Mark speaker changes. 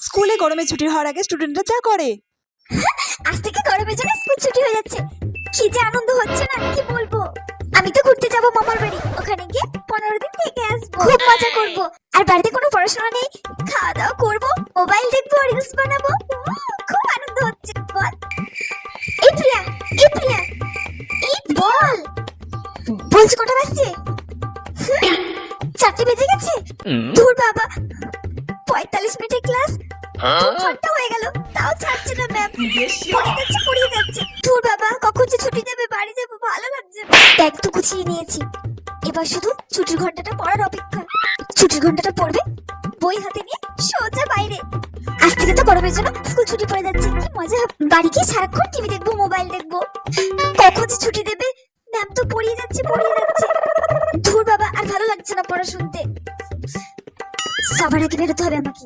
Speaker 1: স্কুলে গরমে ছুটি হওয়ার আগে স্টুডেন্টরা যা করে।
Speaker 2: আজ থেকে গরমের জন্য স্কুল ছুটি হয়ে যাচ্ছে। কি যে আনন্দ হচ্ছে না, কি বলবো। আমি তো ঘুরতে যাব মামার বাড়ি, ওখানে গিয়ে 15 দিন থেকে আসবো। খুব মজা করব। আর বাড়িতে কোনো পড়াশোনা নেই, খাওয়া দাওয়া করবো, মোবাইল দেখবো, রিলস বানাবো। খুব আনন্দ হচ্ছে। বল এই প্রিয়া, এই প্রিয়া, এই বল। বলছি কটা বাজছে? 4টে বেজে গেছে। দূর বাবা, 45 মিনিটের ক্লাস 2 ঘন্টা হয়ে গেল, তাও ছাড়ছে না ম্যাম। পড়িয়ে যাচ্ছে। দূর বাবা, কখন যে ছুটি দেবে, বাড়ি যাবো, ভালো লাগছে না। ব্যাগ তো গুছিয়ে নিয়েছি, এবার শুধু ছুটির ঘন্টাটা পড়ার অপেক্ষা। ছুটির ঘন্টাটা পড়বে, বই হাতে নিয়ে সোজা বাইরে। আজ থেকে তো গরমের জন্য স্কুল ছুটি পড়ে যাচ্ছে, কি মজা হবে। বাড়ি গিয়ে সারাক্ষণ টিভি দেখবো, মোবাইল দেখবো। কখন যে ছুটি দেবে, ম্যাম তো পড়িয়ে যাচ্ছে। ধুর বাবা, আর ভালো লাগছে না পড়া শুনতে। সবার আগে বেরোতে হবে আমাকে।